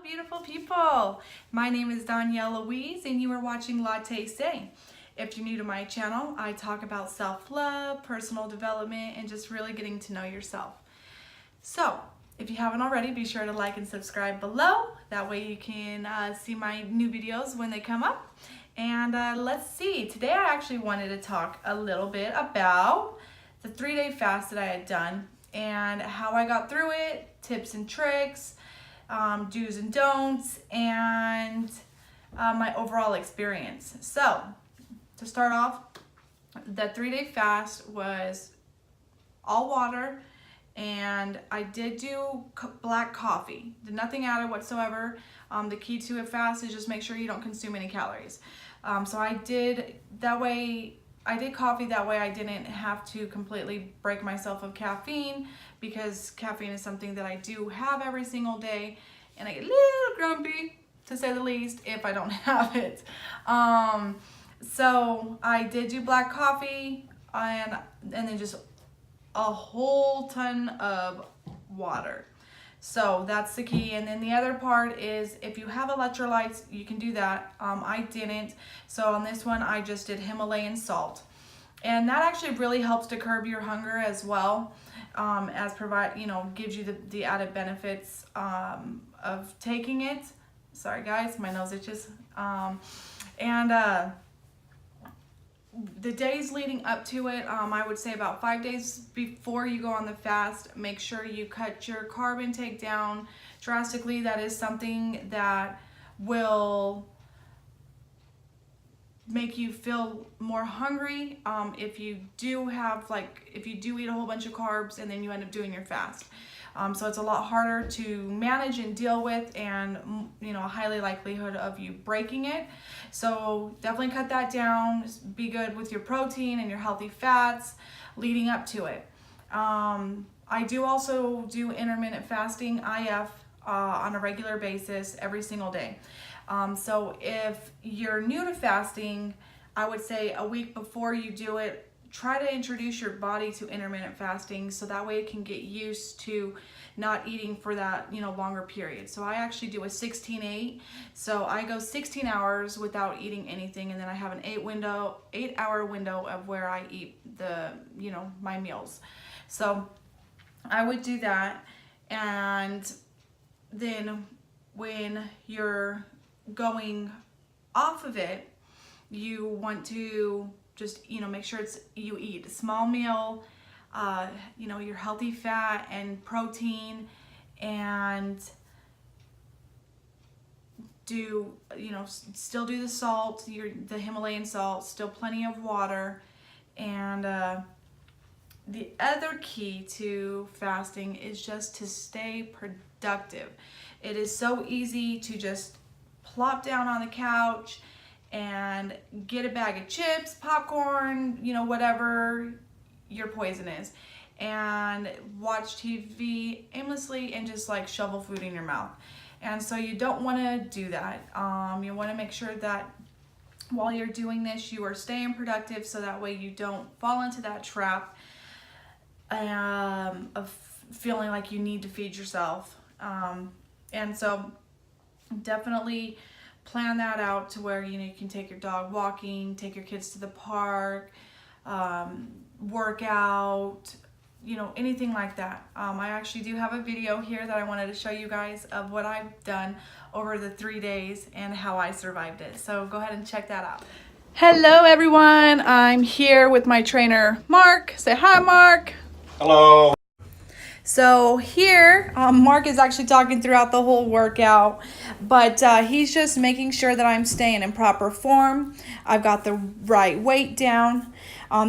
beautiful people. My name is Danielle Louise and you are watching Latte Say. If you're new to my channel, I talk about self-love, personal development, and just really getting to know yourself. So, if you haven't already, be sure to like and subscribe below. That way you can see my new videos when they come up. And let's see, today I actually wanted to talk a little bit about the 3-day fast that I had done and how I got through it, tips and tricks, do's and don'ts, and my overall experience. So, to start off, the 3-day fast was all water, and I did do black coffee. Did nothing added whatsoever. The key to a fast is just make sure you don't consume any calories. So I did coffee that way I didn't have to completely break myself of caffeine, because caffeine is something that I do have every single day, and I get a little grumpy, to say the least, if I don't have it. So I did do black coffee and then just a whole ton of water. So that's the key. And then the other part is, if you have electrolytes, you can do that. I didn't. So on this one, I just did Himalayan salt. And that actually really helps to curb your hunger as well, gives you the added benefits of taking it. Sorry guys, my nose itches. The days leading up to it, I would say about 5 days before you go on the fast, make sure you cut your carb intake down drastically. That is something that will make you feel more hungry if you do eat a whole bunch of carbs and then you end up doing your fast. So it's a lot harder to manage and deal with, and a highly likelihood of you breaking it. So definitely cut that down. Be good with your protein and your healthy fats leading up to it. I do also do intermittent fasting, IF, on a regular basis every single day. So if you're new to fasting, I would say a week before you do it, try to introduce your body to intermittent fasting, so that way it can get used to not eating for that longer period. So I actually do a 16-8. So I go 16 hours without eating anything, and then I have an 8-hour window of where I eat my meals. So I would do that, and then when you're going off of it, you want to just make sure you eat a small meal, your healthy fat and protein, and still do the salt, the Himalayan salt, still plenty of water. And the other key to fasting is just to stay productive. It is so easy to just plop down on the couch and get a bag of chips, popcorn, whatever your poison is, and watch TV aimlessly and just shovel food in your mouth. And so you don't want to do that. You want to make sure that while you're doing this, you are staying productive, so that way you don't fall into that trap of feeling like you need to feed yourself. And so definitely plan that out to where you can take your dog walking, take your kids to the park, work out, anything like that. I actually do have a video here that I wanted to show you guys of what I've done over the 3 days and how I survived it. So go ahead and check that out. Hello everyone, I'm here with my trainer Mark. Say hi, Mark. Hello. So here, Mark is actually talking throughout the whole workout, but he's just making sure that I'm staying in proper form. I've got the right weight down.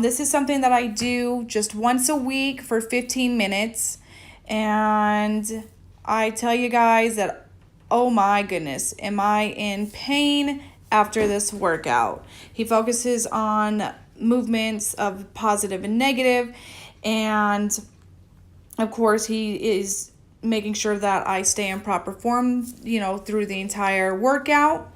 This is something that I do just once a week for 15 minutes. And I tell you guys that, oh my goodness, am I in pain after this workout. He focuses on movements of positive and negative, and of course, he is making sure that I stay in proper form, through the entire workout.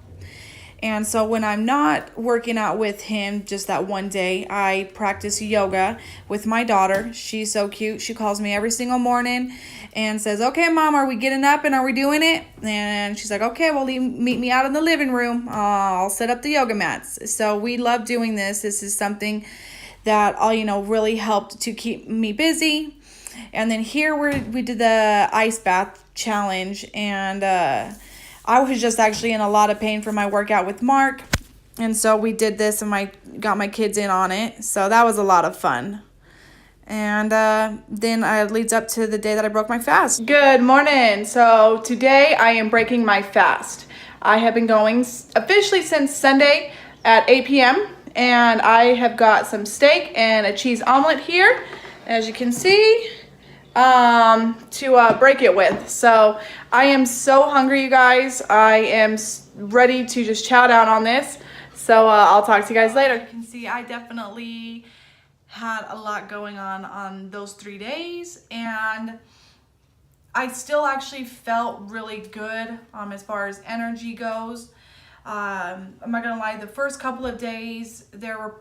And so when I'm not working out with him just that one day, I practice yoga with my daughter. She's so cute. She calls me every single morning and says, okay, Mom, are we getting up and are we doing it? And she's like, okay, well, meet me out in the living room. I'll set up the yoga mats. So we love doing this. This is something that really helped to keep me busy. And then here we did the ice bath challenge, and I was just actually in a lot of pain from my workout with Mark. And so we did this and got my kids in on it. So that was a lot of fun. And then it leads up to the day that I broke my fast. Good morning. So today I am breaking my fast. I have been going officially since Sunday at 8 p.m. And I have got some steak and a cheese omelet here, as you can see, to break it with. So I am so hungry, you guys. I am ready to just chow down on this. So I'll talk to you guys later. You can see I definitely had a lot going on those 3 days, and I still actually felt really good as far as energy goes. I'm not gonna lie, the first couple of days there were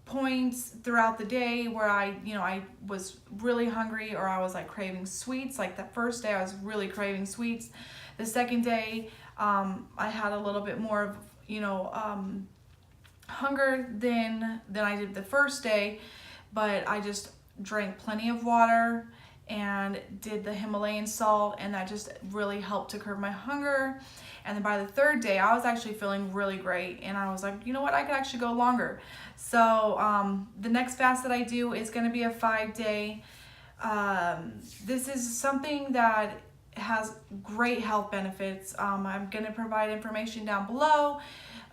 points throughout the day where I was really hungry, or I was like craving sweets. Like the first day I was really craving sweets. The second day I had a little bit more of hunger than I did the first day, but I just drank plenty of water and did the Himalayan salt, and that just really helped to curb my hunger. And then by the third day I was actually feeling really great, and I was like, you know what, I could actually go longer. So the next fast that I do is going to be a 5-day. This is something that has great health benefits. I'm going to provide information down below,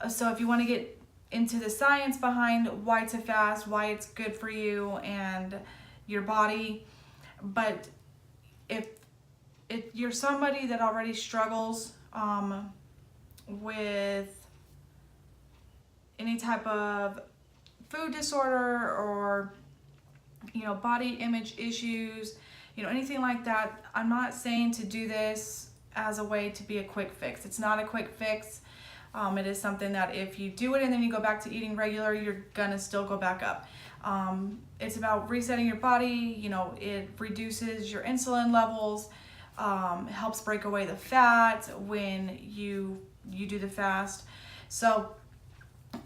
so if you want to get into the science behind why to fast, why it's good for you and your body. But if you're somebody that already struggles with any type of food disorder or body image issues, anything like that, I'm not saying to do this as a way to be a quick fix. It's not a quick fix. It is something that if you do it and then you go back to eating regular, you're gonna still go back up. It's about resetting your body. It reduces your insulin levels, helps break away the fat when you do the fast. So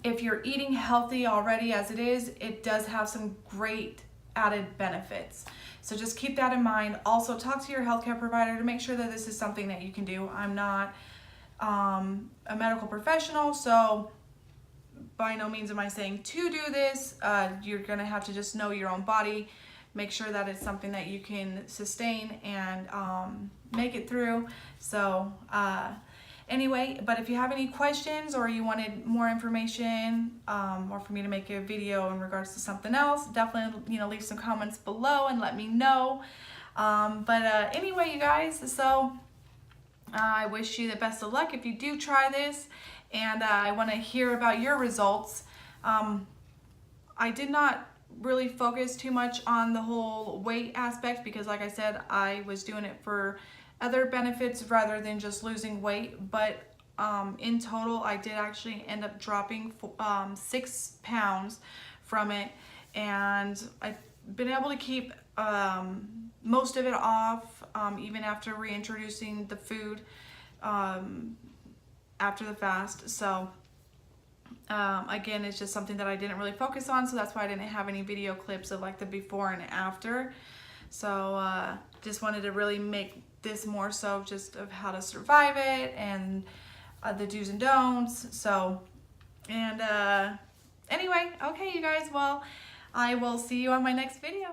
if you're eating healthy already as it is, it does have some great added benefits. So just keep that in mind. Also talk to your healthcare provider to make sure that this is something that you can do. I'm not a medical professional, so by no means am I saying to do this. You're gonna have to just know your own body, make sure that it's something that you can sustain and make it through. So anyway, but if you have any questions or you wanted more information or for me to make a video in regards to something else, definitely leave some comments below and let me know. But anyway, you guys, so I wish you the best of luck if you do try this, and I want to hear about your results. I did not really focus too much on the whole weight aspect because, like I said, I was doing it for other benefits rather than just losing weight. But in total, I did actually end up dropping 6 pounds from it, and I've been able to keep most of it off, even after reintroducing the food after the fast. So again, it's just something that I didn't really focus on, so that's why I didn't have any video clips of like the before and after. So just wanted to really make this more so just of how to survive it and the do's and don'ts. So, and anyway, okay, you guys, well, I will see you on my next video.